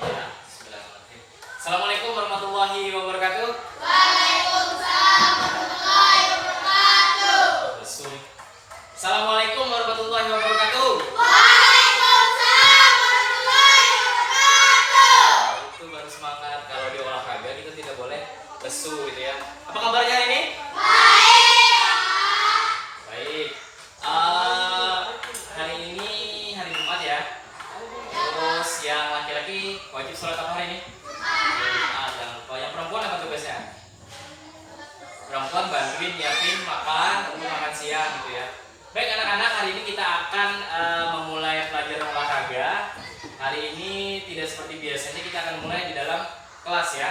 Ya, bismillahirrahmanirrahim. Assalamualaikum warahmatullahi wabarakatuh. Waalaikumsalam warahmatullahi wabarakatuh. Besul. Assalamualaikum warahmatullahi wabarakatuh. Waalaikumsalam warahmatullahi wabarakatuh. Itu baru semangat. Kalau di olahraga kita tidak boleh lesu gitu ya. Apa kabarnya hari ini? Baik. Hari ini hari Jumat ya. Terus yang laki-laki wajib sholat apa hari ini? Jangan lupa. Yang perempuan apa tugasnya? Perempuan bantuin nyiapin makan untuk makan siang gitu ya. Baik anak-anak, hari ini kita akan memulai pelajaran olahraga. Hari ini tidak seperti biasanya, kita akan mulai di dalam kelas ya.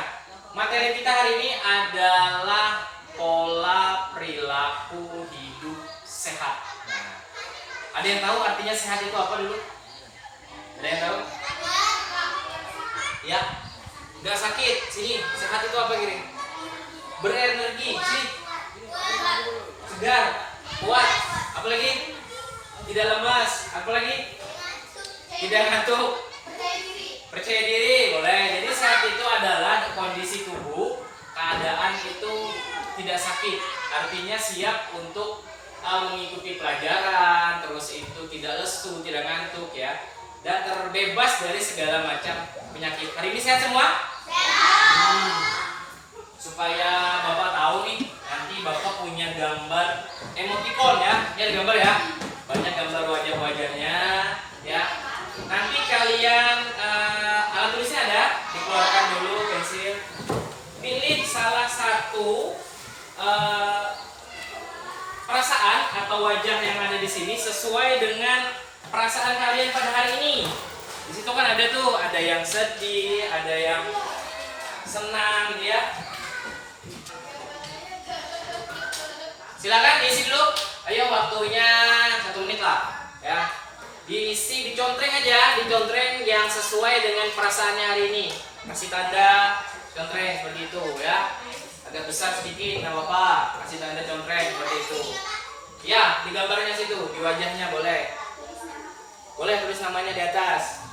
Materi kita hari ini adalah pola perilaku hidup sehat. Nah, ada yang tahu artinya sehat itu apa dulu? Ada yang tahu? Ya, nggak sakit. Sini, sehat itu apa gini? Berenergi. Sini, segar, kuat. Apalagi? Tidak lemas. Apalagi? Tidak ngantuk. Percaya diri, boleh. Jadi sehat itu adalah kondisi tubuh, keadaan itu tidak sakit. Artinya siap untuk mengikuti pelajaran, terus itu tidak lesu, tidak ngantuk ya, dan terbebas dari segala macam penyakit. Hari ini sehat semua? Supaya Bapak tahu nih, nanti Bapak punya gambar emoticon ya. Ini ada gambar ya. Banyak gambar wajah-wajahnya ya. Nanti kalian alat tulisnya ada, dikeluarkan dulu pensil. Pilih salah satu perasaan atau wajah yang ada di sini sesuai dengan perasaan kalian pada hari ini. Di situ kan ada tuh, ada yang sedih, ada yang senang gitu ya. Silakan diisi dulu. Ayo waktunya 1 menit lah ya. Diisi, dicontreng aja, dicontreng yang sesuai dengan perasaannya hari ini. Kasih tanda contreng seperti itu ya. Agak besar sedikit nggak apa-apa. Kasih tanda contreng seperti itu. Ya, di gambarnya situ, di wajahnya boleh. Boleh tulis namanya di atas.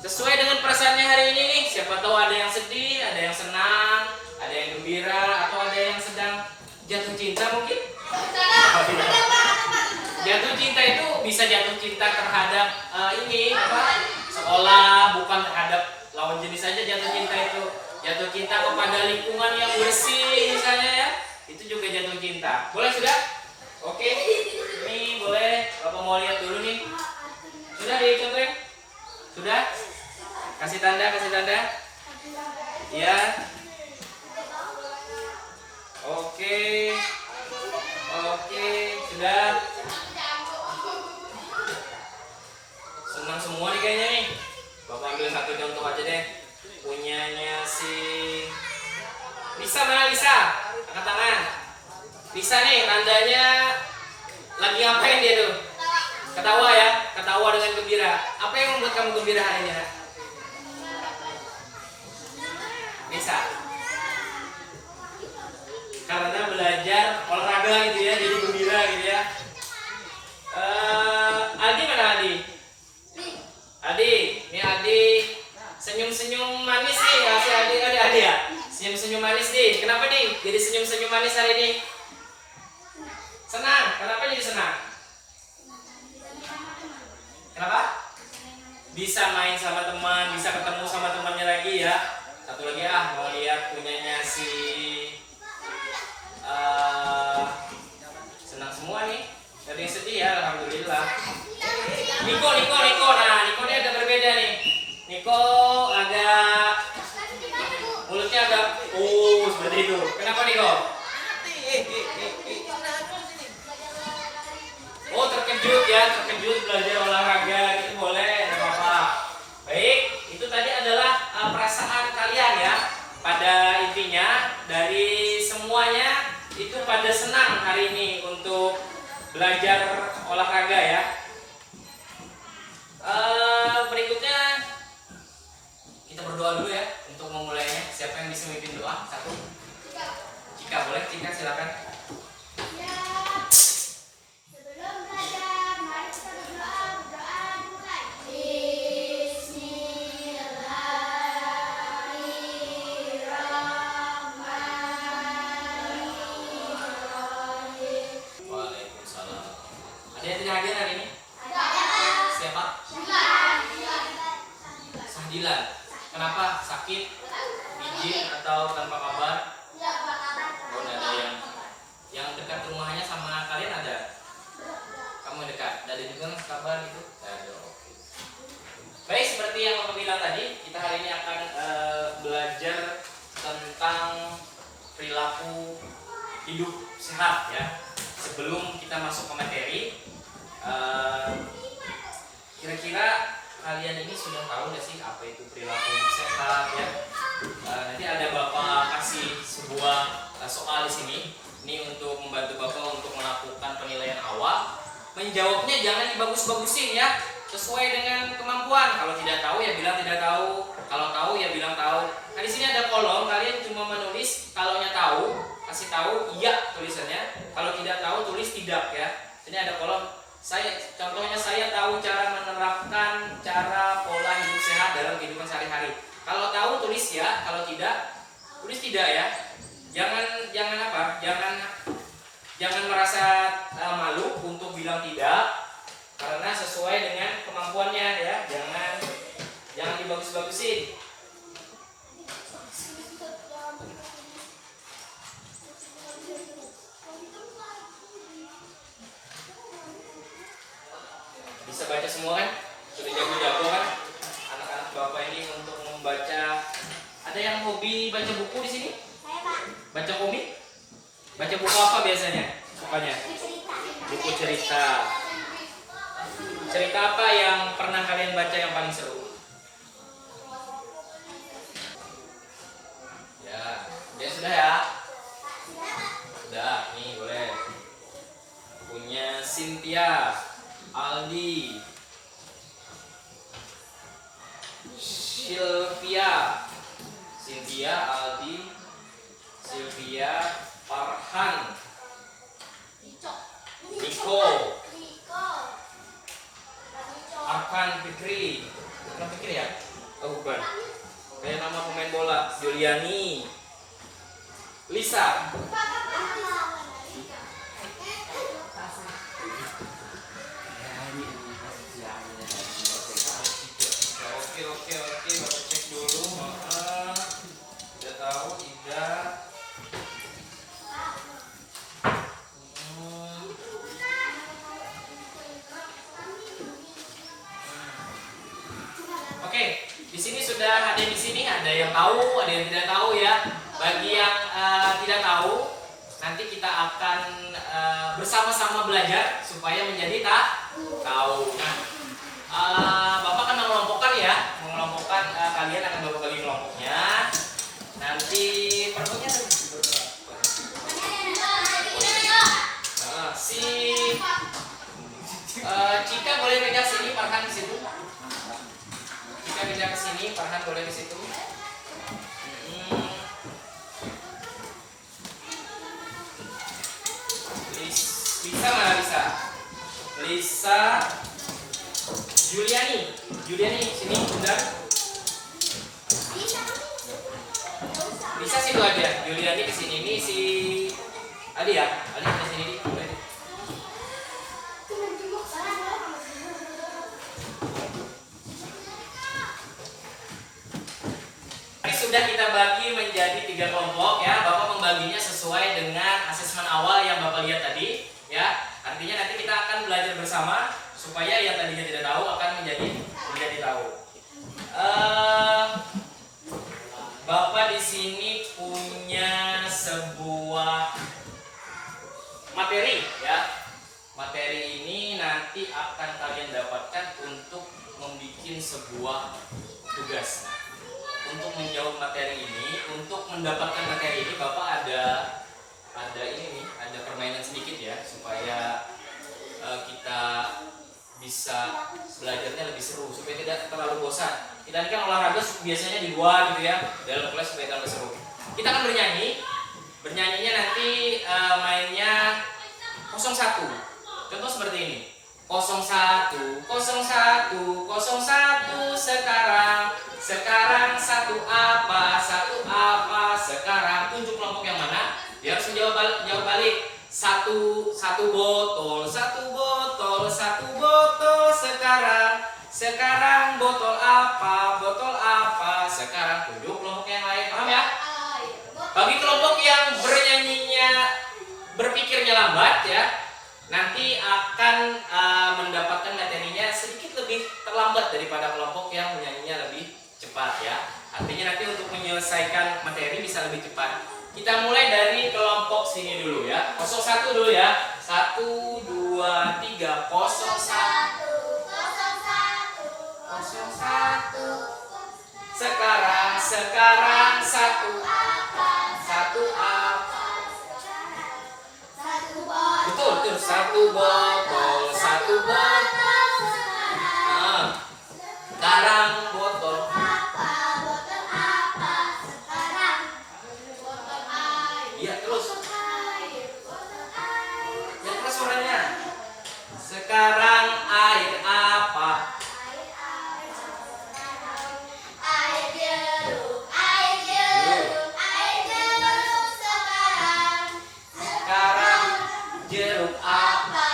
Sesuai dengan perasaannya hari ini nih. Siapa tahu ada yang sedih, ada yang senang, ada yang gembira, atau ada yang sedang jatuh cinta mungkin. Jatuh cinta itu bisa jatuh cinta terhadap sekolah, bukan terhadap lawan jenis saja. Jatuh cinta itu jatuh cinta kepada lingkungan yang bersih misalnya ya, itu juga jatuh cinta. Boleh sudah? Oke, ini boleh. Bapak mau lihat dulu nih. Sudah dicontreng? Sudah? Kasih tanda, kasih tanda. Ya. Oke. Oke, sudah. Senang semua nih kayaknya nih. Bapak ambil satu contoh aja deh. Punyanya si Lisa, mana Lisa? Angkat tangan. Lisa nih, tandanya lagi ngapain dia tuh? Ketawa ya, ketawa dengan gembira. Apa yang membuat kamu gembira hari ini? Lisa? Karena belajar olahraga gitu ya, jadi gembira gitu ya. Adi mana Adi? Adi, ini Adi senyum-senyum manis nih, masih Adi ya? Senyum-senyum manis nih. Kenapa nih? Jadi senyum-senyum manis hari ini? Senang. Kenapa jadi senang? Kenapa? Bisa main sama teman, bisa ketemu sama temannya lagi ya. Satu lagi mau lihat punyanya si senang semua nih. Ada yang sedih ya, alhamdulillah. Niko. Nah, Niko ini agak berbeda nih. Niko agak mulutnya agak seperti itu. Kenapa Niko? Oh, terkejut ya, terkejut belajar olahraga itu boleh, enggak apa-apa. Baik, itu tadi adalah perasaan kalian ya. Pada intinya dari semuanya itu pada senang hari ini untuk belajar olahraga ya. Berikutnya kita berdoa dulu ya untuk memulainya. Siapa yang bisa memimpin doa? Satu. Cika boleh, Cika silakan. Sebelum belajar, mari kita berdoa. Berdoa dimulai. Bismillah. 9. Kenapa? Sakit, izin, atau tanpa kabar? Oh, nggak ada yang dekat rumahnya sama kalian ada? Kamu dekat? Ada juga kabar gitu? Ada. Oke. Baik, seperti yang Bapak bilang tadi, kita hari ini akan belajar tentang perilaku hidup sehat ya. Sebelum kita masuk ke materi, kira-kira kalian ini sudah tahu nggak sih apa itu perilaku hidup sehat ya? Nanti ada Bapak kasih sebuah soal di sini. Ini untuk membantu Bapak untuk melakukan penilaian awal. Menjawabnya jangan dibagus-bagusin ya, sesuai dengan kemampuan. Kalau tidak tahu ya bilang tidak tahu, kalau tahu ya bilang tahu. Nah di sini ada kolom, kalian cuma menulis kalaunya tahu, kasih tahu iya tulisannya. Kalau tidak tahu tulis tidak ya. Sini ada kolom. Contohnya saya tahu cara menerapkan cara pola hidup sehat dalam kehidupan sehari-hari. Kalau tahu tulis ya, kalau tidak tulis tidak ya. Jangan apa? Jangan merasa malu untuk bilang tidak, karena sesuai dengan kemampuannya ya. Jangan dibagus-bagusin. Bisa baca semua kan? Sudah jago-jago kan? Anak-anak Bapak ini untuk membaca. Ada yang hobi baca buku di sini? Baca komik? Baca buku apa biasanya? Sukanya? Buku cerita. Cerita apa yang pernah kalian baca yang paling seru? Ya, sudah ya? Sudah, nih boleh. Punya Cynthia, Aldi, Cynthia, Aldi, Sylvia, Farhan, Niko, Arkan Fikri. Arkan Fikri ya? Oh bukan. Kayak nama pemain bola. Juliani, Lisa. Oke, Bapak cek dulu. Udah tahu tidak? Oke, di sini sudah ada yang tahu, ada yang tidak tahu ya. Bagi yang tidak tahu, nanti kita akan bersama-sama belajar supaya menjadi tahu. Nah, Bapak akan mengelompokkan ya, kalian akan Bapak bagi kelompoknya. Nanti perlunya Cika boleh pindah sini, Farhan di situ. Cika pindah ke sini, Farhan boleh di situ. Lisa mana Lisa? Lisa, Juliani sini bentar. Lisa situ aja, Juliani ke sini. Ini si Adi ya, Adi ke sini di. Sudah kita bagi menjadi 3 kelompok ya. Bapak membaginya sesuai dengan asesmen awal yang Bapak lihat tadi ya. Artinya nanti kita akan belajar bersama supaya yang tadinya tidak tahu akan menjadi tahu. Bapak di sini punya sebuah materi ya. Materi ini nanti akan kalian dapatkan untuk membuat sebuah tugas. Untuk menjawab materi ini, untuk mendapatkan materi ini, Bapak ada ini nih, ada permainan sedikit ya, supaya kita bisa belajarnya lebih seru, supaya tidak terlalu bosan. Kita ini kan olahraga biasanya di luar gitu ya, dalam kelas supaya tambah seru. Kita akan bernyanyinya nanti mainnya 01. Contoh seperti ini. 01, 01, 01 sekarang satu apa sekarang. Tunjuk kelompok yang mana, dia harus menjawab balik. Satu botol sekarang botol apa sekarang tunjuk kelompok yang lain. Paham ya? Air botol. Bagi kelompok yang bernyanyinya berpikirnya lambat ya, nanti akan mendapatkan materinya sedikit lebih terlambat daripada kelompok yang menyanyinya lebih cepat ya. Artinya nanti untuk menyelesaikan materi bisa lebih cepat. Kita mulai dari kelompok sini dulu ya. 01 dulu ya. 1 2 3 01 01. Sekarang satu apa? Betul, betul. Satu botol. Sekarang botol. Iya, terus. Yang keras suaranya. Sekarang air apa? Sekarang jeruk apa?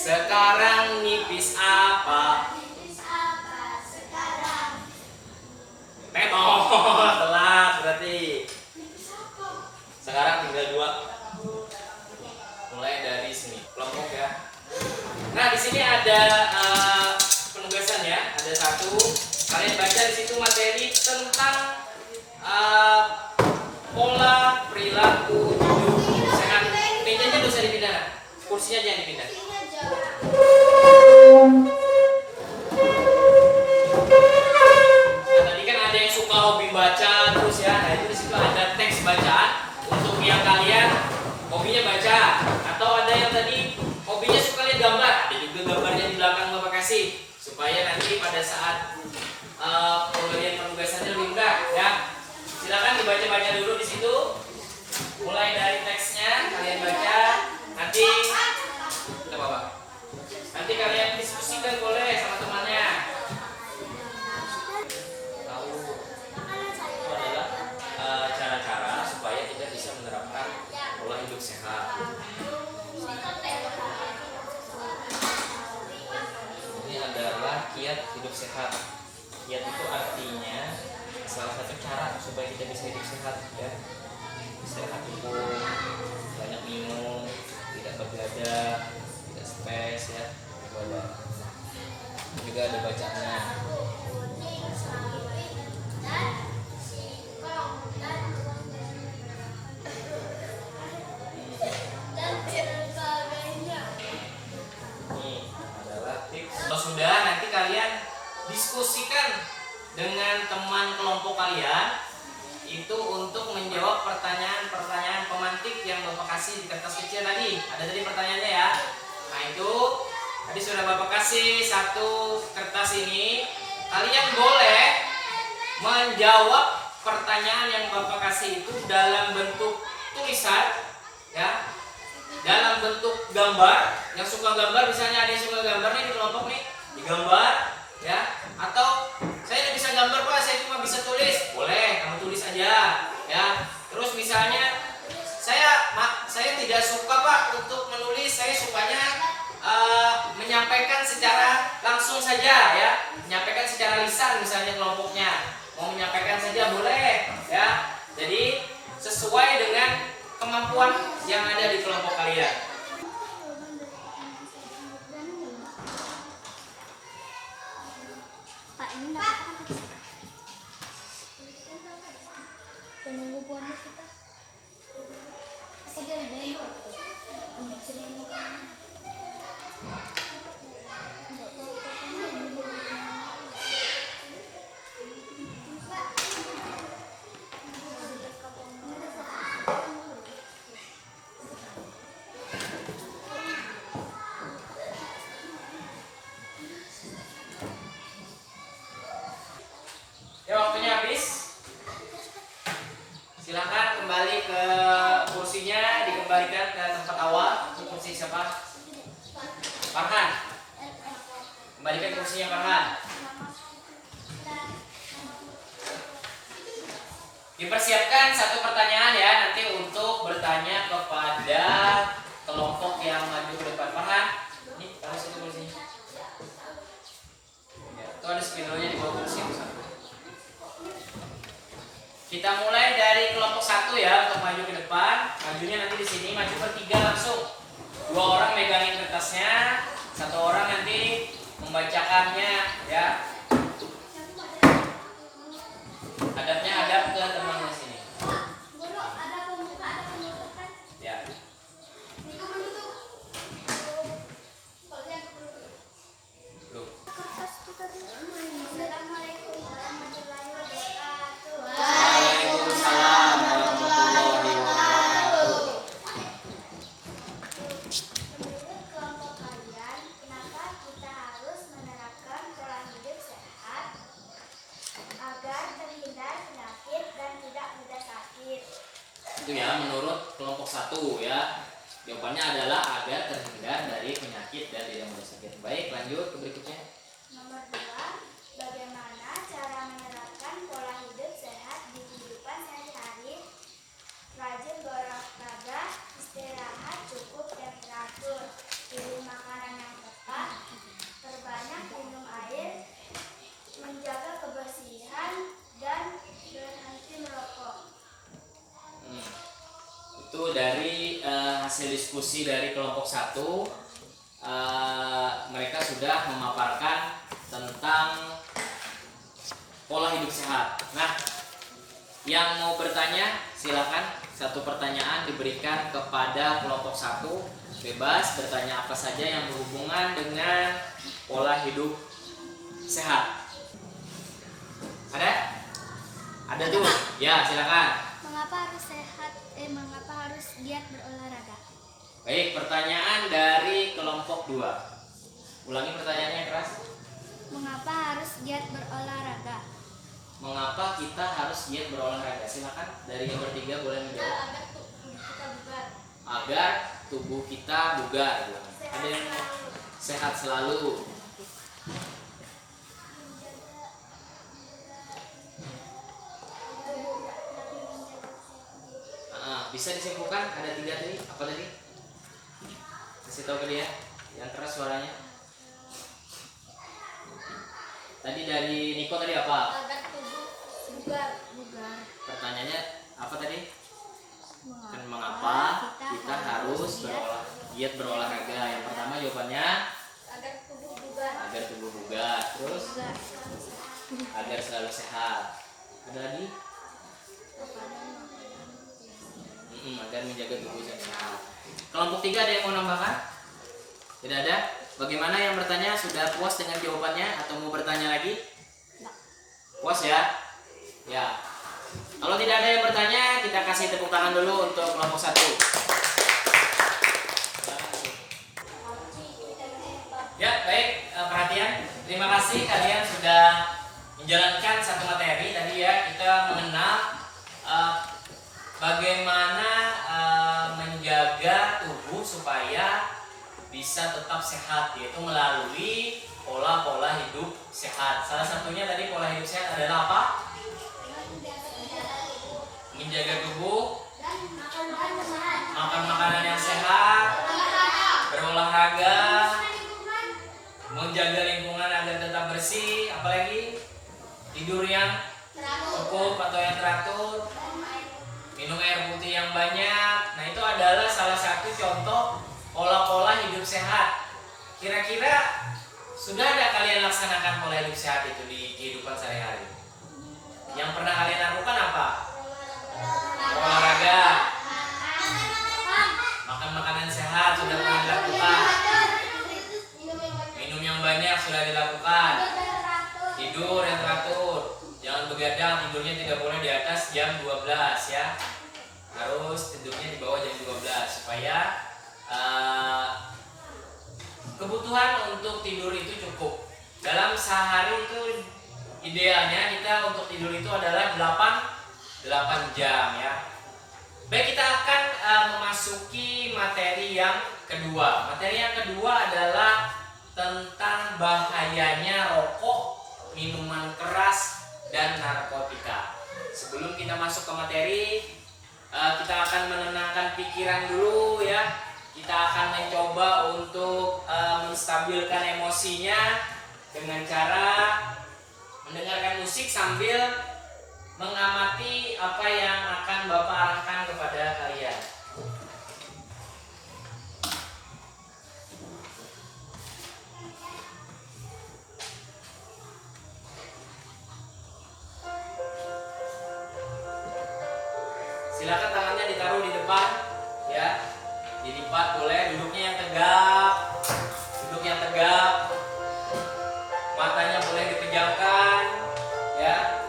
Sekarang nipis apa? Tetot, telat berarti. Sekarang tinggal 2. Mulai dari sini, kelompok ya. Nah, di sini ada penugasan ya. Ada 1. Kalian baca di situ materi tentang pola perilaku hidup sehat. Mejanya nggak usah dipindah, kursinya jangan dipindah. Nah, tadi kan ada yang suka hobi baca terus ya. Nah, itu di situ ada teks bacaan untuk yang kalian hobinya baca, atau ada yang tadi hobinya suka lihat gambar. Ada juga gambarnya di belakang Bapak kasih supaya nanti pada saat pemberian penugasannya lebih mudah ya. Silakan dibaca-baca dulu di situ. Mulai dari teksnya kalian baca. Nanti tidak apa-apa. Nanti kalian diskusikan boleh sama temannya. Tahu itu adalah cara-cara supaya kita bisa menerapkan pola hidup sehat. Ini adalah kiat hidup sehat. Kiat itu artinya salah satu cara supaya kita bisa hidup sehat ya. Sehat tubuh, banyak minum, tidak begadang, tidak stres ya. Itu ada. Juga ada bacaannya. Ini adalah tips. Kalau sudah, nanti kalian diskusikan dengan teman kelompok kalian itu untuk menjawab pertanyaan-pertanyaan pemantik yang Bapak kasih di kertas kecil tadi. Ada tadi pertanyaannya ya. Nah, itu tadi sudah Bapak kasih 1 kertas ini. Kalian boleh menjawab pertanyaan yang Bapak kasih itu dalam bentuk tulisan ya. Dalam bentuk gambar. Yang suka gambar, misalnya ada yang suka gambar nih di kelompok nih, digambar ya. Atau saya tidak bisa gambar Pak, saya cuma bisa tulis. Boleh, kamu tulis aja ya. Terus misalnya saya tidak suka Pak untuk menulis, saya sukanya menyampaikan secara langsung saja ya. Menyampaikan secara lisan misalnya kelompoknya. Mau menyampaikan saja boleh ya. Jadi sesuai dengan kemampuan yang ada di kelompok kalian. Penunggu bonus kita. Saya ada yang ambil cerita. Ya, waktunya habis. Silakan kembali ke kursinya, dikembalikan ke tempat awal. Itu kursi siapa? Farhan. Kembalikan kursinya Farhan. Dipersiapkan 1 pertanyaan ya nanti untuk bertanya kepada Videonya di bawah kursi satu. Kita mulai dari kelompok 1 ya untuk maju ke depan. Majunya nanti di sini maju bertiga langsung. 2 orang megangin kertasnya, 1 orang nanti membacakannya ya. Hadapnya hadap ke temannya sini. Guru, ada pembuka, ada penutup kan? Ya. Niku menutup. Kalau yang penutup. Belum. Kertas kita dulu. Assalamualaikum warahmatullahi wabarakatuh. Waalaikumsalam warahmatullahi wabarakatuh. Menurut kelompok kalian, kenapa kita harus menerapkan pola hidup sehat agar terhindar penyakit dan tidak mudah sakit? Itu ya menurut kelompok 1 ya. Jawabannya adalah agar terhindar dari penyakit dan tidak mudah sakit. Baik, lanjut ke berikutnya. Nomor 2, bagaimana cara menerapkan pola hidup sehat di kehidupan sehari-hari? Rajin berolahraga, istirahat cukup dan teratur, pilih makanan yang tepat, perbanyak minum air, menjaga kebersihan, dan berhenti merokok. Itu dari hasil diskusi dari kelompok 1. Mereka sudah memaparkan tentang pola hidup sehat. Nah, yang mau bertanya silakan. 1 pertanyaan diberikan kepada kelompok 1. Bebas bertanya apa saja yang berhubungan dengan pola hidup sehat. Ada? Ada tuh. Ya, silakan. Mengapa harus mengapa harus giat berolahraga? Baik, pertanyaan dari kelompok 2. Ulangi pertanyaannya keras. Mengapa harus giat berolahraga? Mengapa kita harus giat berolahraga? Silakan dari yang bertiga boleh menjawab. Agar kita bugar. Agar tubuh kita bugar. Ada yang sehat selalu. Bisa disimpulkan ada 3 tadi. Apa tadi? Kasih tahu ke dia. Yang keras suaranya. Tadi dari Niko tadi apa? Agar tubuh bugar. Pertanyaannya apa tadi? Kan Mengapa mengapa kita harus giat berolahraga? Yang pertama jawabannya agar tubuh bugar. agar tubuh bugar. Terus agar selalu sehat. Ada lagi? Agar menjaga tubuh sehat. Kelompok 3 ada yang mau nambahkan? Tidak ada? Bagaimana yang bertanya? Sudah puas dengan jawabannya atau mau bertanya lagi? Puas ya? Ya. Kalau tidak ada yang bertanya, kita kasih tepuk tangan dulu untuk kelompok 1. Ya, baik. Perhatian. Terima kasih kalian sudah menjalankan satu materi. Tadi ya, kita mengenal bagaimana menjaga tubuh supaya bisa tetap sehat, yaitu melalui pola-pola hidup sehat. Salah satunya tadi pola hidup sehat adalah apa? Menjaga tubuh, makan makanan yang sehat, berolahraga, menjaga lingkungan agar tetap bersih, apalagi tidur yang cukup atau yang teratur, minum air putih yang banyak. Nah, itu adalah salah satu contoh pola-pola hidup sehat. Kira-kira sudah ada kalian laksanakan pola hidup sehat itu di kehidupan sehari-hari? Yang pernah kalian lakukan apa? Olahraga, makan makanan sehat sudah pernah dilakukan, minum yang banyak sudah dilakukan, tidur yang teratur, jangan begadang, tidurnya tidak boleh di atas jam 12 ya, harus tidurnya di bawah jam 12 supaya kebutuhan untuk tidur itu cukup. Dalam sehari itu idealnya kita untuk tidur itu adalah 8 jam ya. Baik, kita akan memasuki materi yang kedua. Materi yang kedua adalah tentang bahayanya rokok, minuman keras, dan narkotika. Sebelum kita masuk ke materi, kita akan menenangkan pikiran dulu ya. Kita akan mencoba untuk menstabilkan emosinya dengan cara mendengarkan musik sambil mengamati apa yang akan Bapak arahkan kepada kalian. Silakan tangannya ditaruh di depan, ya. Dilipat boleh, duduk yang tegak. Matanya boleh dipejamkan, ya.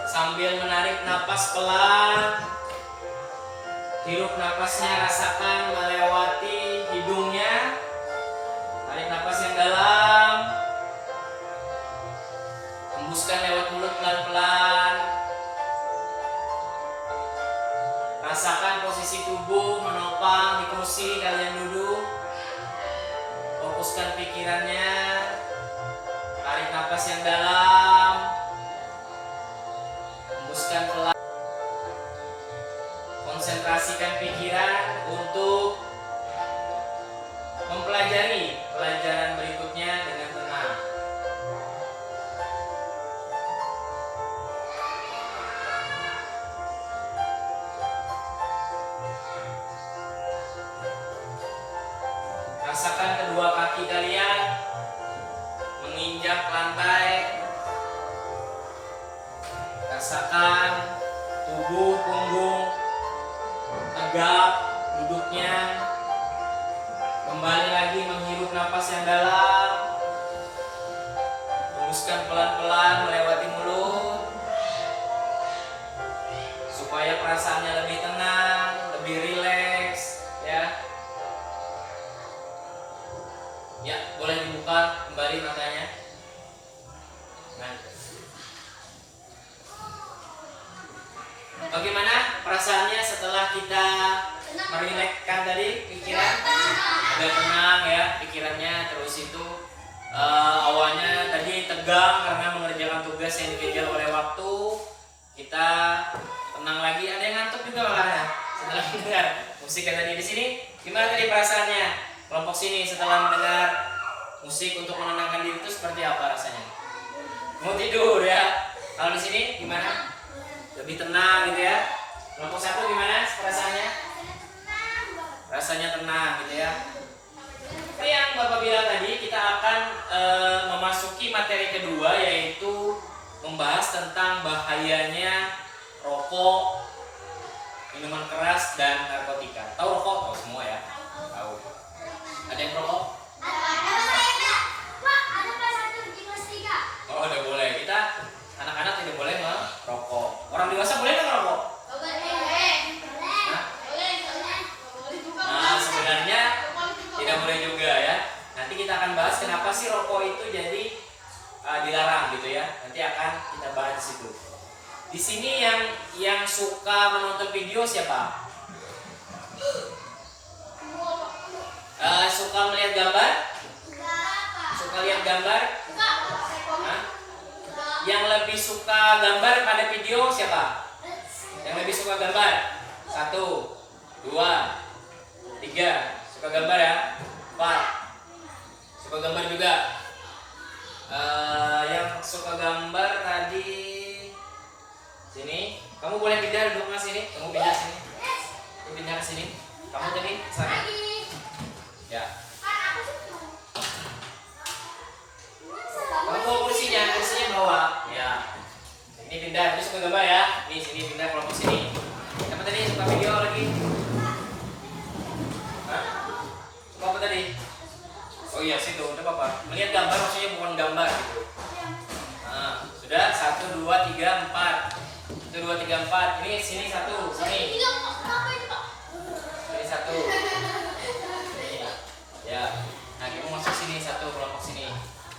Sambil menarik napas pelan. Hirup napasnya, rasakan melewati hidungnya. Tarik napas yang dalam. Hembuskan lewat mulut pelan-pelan. Rasakan posisi tubuh menopang di kursi kalian duduk. Fokuskan pikirannya. Tarik napas yang dalam. Hembuskan pelan. Konsentrasikan pikiran untuk mempelajari pelajaran berikutnya dengan tenang. Rasakan kedua kaki kalian menginjak lantai. Rasakan tubuh punggung tegak duduknya. Kembali lagi menghirup napas yang dalam. Hembuskan pelan-pelan melewati mulut supaya perasaannya lebih tenang, lebih rileks, ya. Ya, boleh dibuka kembali matanya. Nah. Bagaimana perasaannya setelah kita merilekskan tadi pikiran? Udah tenang ya pikirannya. Terus itu awalnya tadi tegang karena mengerjakan tugas yang dikejar oleh waktu. Kita tenang lagi. Ada yang ngantuk juga makanya setelah mendengar musik yang tadi di sini. Gimana tadi perasaannya? Kelompok sini setelah mendengar musik untuk menenangkan diri itu seperti apa rasanya? Mau tidur ya? Kalau di sini gimana? Lebih tenang gitu ya. Kelompok satu gimana perasaannya? Rasanya tenang gitu ya. Seperti yang Bapak bilang tadi, kita akan memasuki materi kedua, yaitu membahas tentang bahayanya rokok, minuman keras, dan narkotika. Tahu rokok? Tahu semua ya? Tahu. Ada yang rokok? Oh, udah boleh. Kita anak-anak tidak boleh merokok. Orang dewasa boleh nggak merokok? Nah, sebenarnya tidak boleh juga ya. Nanti kita akan bahas kenapa sih rokok itu jadi dilarang gitu ya. Nanti akan kita bahas di situ. Di sini yang suka menonton video siapa? Suka melihat gambar? Suka lihat gambar? Hah? Yang lebih suka gambar pada video siapa? Yang lebih suka gambar? 1, 2, 3. Suka gambar ya? 4. Suka gambar juga. Yang suka gambar tadi sini. Kamu boleh pindah duduk mas sini. Kamu pindah sini. Kamu pindah ke sini. Kamu tadi sana. Ya. Kamu bawa kursinya bawa. Ya. Ini pindah. Ini suka gambar ya. Nih sini pindah kelompok sini. Siapa tadi suka video lagi? Hah? Suka apa tadi? Oh iya situ. Udah apa? Melihat gambar maksudnya bukan gambar gitu. Nah, sudah 1, 2, 3, 4. 1, 2, 3, 4. Ini sini 1. Sini. Ini 1. Ini. Ya. Nah, kamu masuk sini 1 kelompok sini.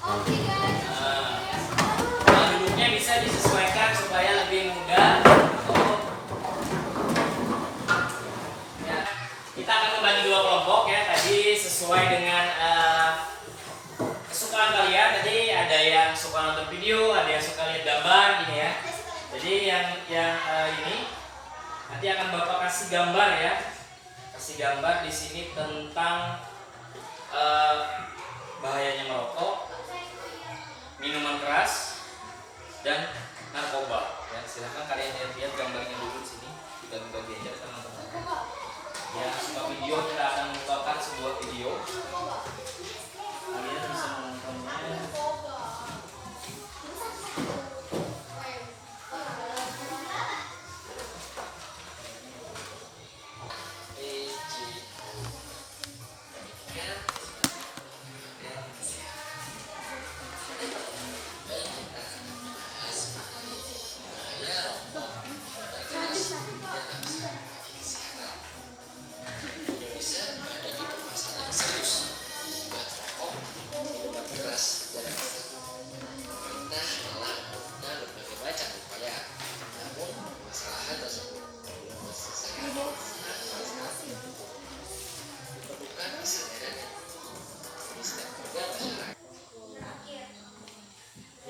Oke guys. Nah, duduknya bisa disesuaikan supaya lebih mudah. Ya. Kita akan membagi 2 kelompok ya. Tadi sesuai dengan kesukaan kalian. Tadi ada yang suka nonton video, ada yang suka lihat gambar gini ya. Jadi yang ini nanti akan Bapak kasih gambar ya. Kasih gambar di sini tentang bahayanya merokok, minuman keras, dan narkoba. Ya, silahkan kalian lihat gambarnya dulu di sini, dibagi-bagi aja teman-teman. Ya, suka video kita akan membukakan sebuah video. Kalian bisa menontonnya.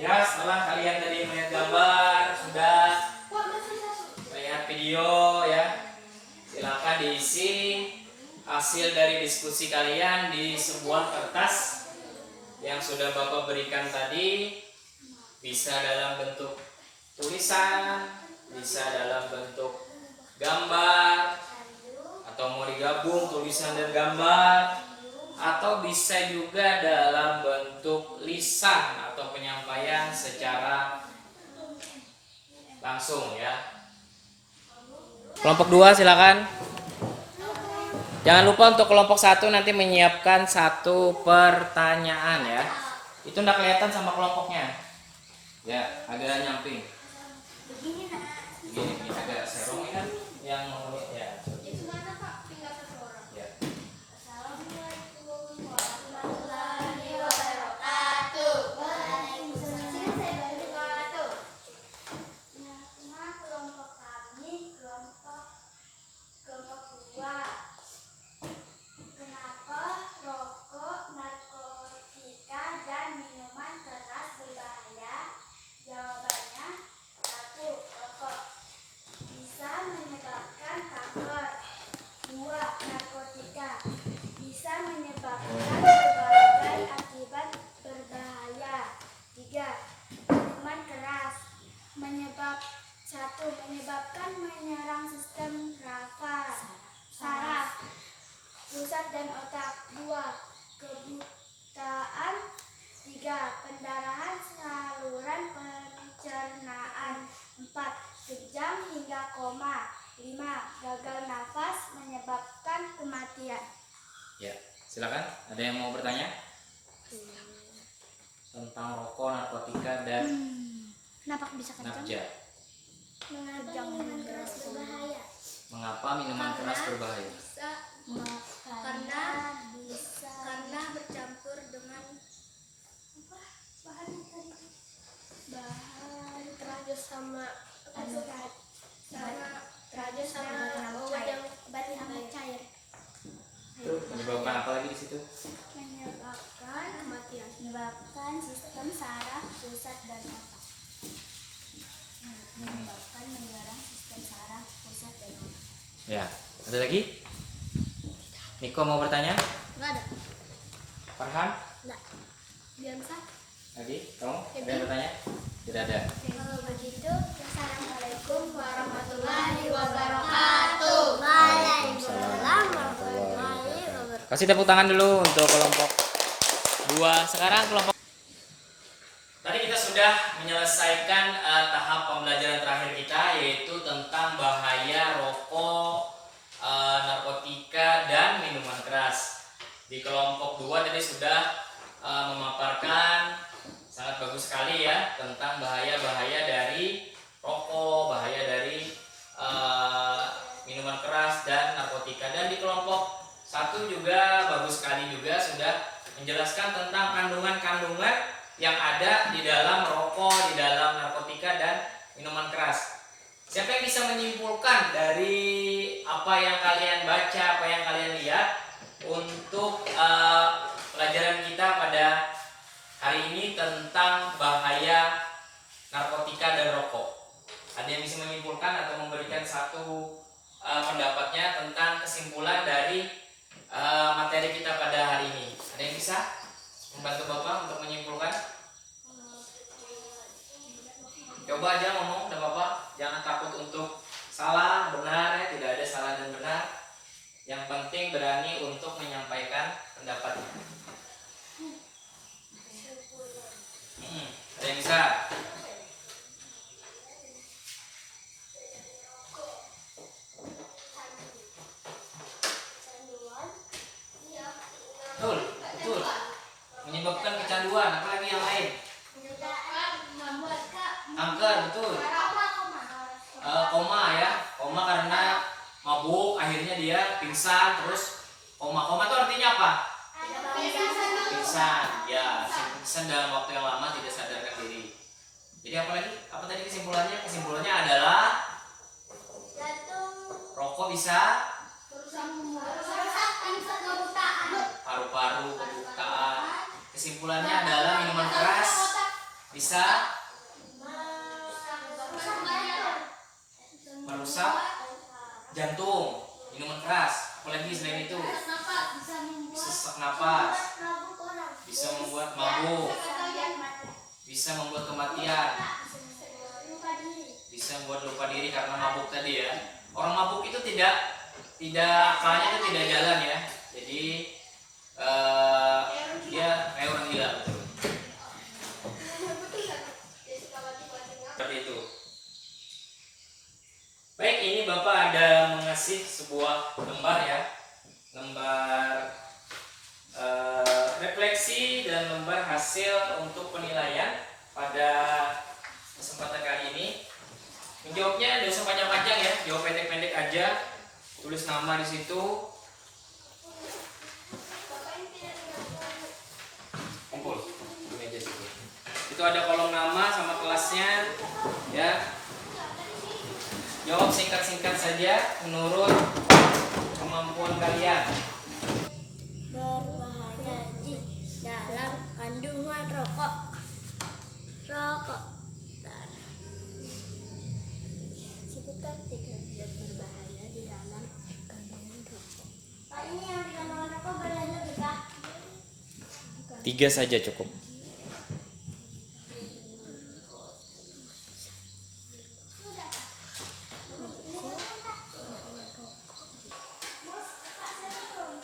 Ya, setelah kalian tadi melihat gambar, sudah melihat video ya, silakan diisi hasil dari diskusi kalian di sebuah kertas yang sudah Bapak berikan tadi. Bisa dalam bentuk tulisan, bisa dalam bentuk gambar, atau mau digabung tulisan dan gambar, atau bisa juga dalam bentuk lisan atau penyampaian secara langsung ya. Kelompok 2 silakan. Jangan lupa untuk kelompok 1 nanti menyiapkan 1 pertanyaan ya. Itu enggak kelihatan sama kelompoknya. Ya, agak nyamping. Begini, agak serong kan yang ya. Itu mana Pak? Tinggal 1 orang. Ya. Assalamualaikum warahmatullahi wabarakatuh. Waalaikumsalam warahmatullahi wabarakatuh. Nama kelompok kami kelompok 2. Kenapa rokok, narkotika, dan minuman keras berbahaya? Jawabannya 1. Rokok bisa menyebabkan kanker. 2. Narkotika bisa menyebabkan berbagai akibat berbahaya. 3. Minuman keras menyebabkan menyerang sistem saraf, pusat dan otak. 2. Kebutaan. 3. Pendarahan saluran pencernaan. 4. Kejang hingga koma. 5. Gagal nafas menyebabkan kematian. Ya, silakan. Ada yang mau bertanya? Tentang rokok, narkotika dan Kenapa bisa nafja. Mengapa minuman keras berbahaya? Mengapa minuman keras berbahaya? Karena bercampur dengan bahan terajus sama obat yang cair. Itu menyebabkan apa lagi di situ? Menyebabkan kematian. Menyebabkan sistem saraf, pusat dan otak. Menyebabkan menyerang sistem saraf, pusat dan otak. Ya, ada lagi? Niko mau bertanya? Enggak ada. Farhan? Enggak. Biasa. Lagi? Kamu? Ada yang bertanya? Tidak ada. Kalau begitu, assalamualaikum warahmatullahi wabarakatuh. Waalaikumsalam warahmatullahi wabarakatuh. Kasih tepuk tangan dulu untuk kelompok 2. Sekarang kelompok. Tadi kita sudah menyelesaikan tahap pembelajaran terakhir kita, yaitu tentang bahaya rokok, narkotika, dan minuman keras. Di kelompok 2 tadi sudah memaparkan sangat bagus sekali ya tentang bahaya-bahaya dari rokok, bahaya dari minuman keras dan narkotika. Dan di kelompok 1 juga bagus sekali juga sudah menjelaskan tentang kandungan-kandungan yang ada di dalam rokok, di dalam narkotika dan minuman keras. Siapa yang bisa menyimpulkan dari apa yang kalian baca, apa yang kalian lihat untuk pelajaran kita pada hari ini tentang bahaya narkotika dan rokok? Ada yang bisa menyimpulkan atau memberikan satu pendapatnya tentang kesimpulan dari materi kita pada hari ini? Ada yang bisa membantu Bapak untuk menyimpulkan? Coba aja ngomong, tidak apa-apa. Jangan takut untuk salah, benar ya. Tidak ada salah dan benar. Yang penting berani untuk menyampaikan pendapatnya. Ada yang bisa? Betul, betul. Menyebabkan kecanduan, apalagi yang lain? Kanker, betul. Koma ya, koma karena mabuk, akhirnya dia pingsan, terus koma. Koma itu artinya apa? Pingsan, ya, pingsan dalam waktu yang lama tidak sadarkan diri. Jadi apa lagi? Apa tadi kesimpulannya? Kesimpulannya adalah rokok bisa paru-paru, kebutaan. Kesimpulannya adalah minuman keras bisa merusak jantung. Minuman keras, apalagi selain itu, sesak napas, bisa membuat mabuk, bisa membuat kematian, bisa membuat lupa diri karena mabuk tadi ya. Orang mabuk itu tidak akalnya itu tidak jalan ya. Jadi dia kayak orang gila, betul. Seperti itu. Baik, ini Bapak ada mengasih sebuah lembar ya, lembar refleksi dan lembar hasil untuk penilaian pada kesempatan kali ini. Menjawabnya tidak usah panjang-panjang ya, jawab pendek-pendek aja, tulis nama di situ. Kumpul di meja situ. Itu ada kolom nama sama kelasnya ya. Jawab singkat-singkat saja menurut kemampuan kalian. Berbahaya dalam kandungan rokok. Sebutkan 3 zat berbahaya di dalam kandungan rokok. Pak, ini yang di kandungan rokok berlanjut juga? 3 saja cukup.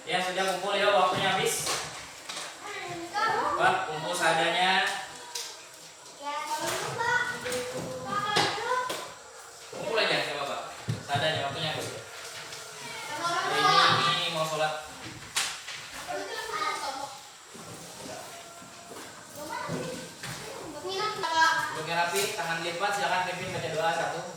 Ya sudah kumpul ya, waktunya habis. Pak, kumpul seadanya. Kumpul aja, coba Pak. Seadanya, waktunya habis. Ini mau sholat. Duduknya rapi, tangan lipat, silakan pimpin baca doa 1.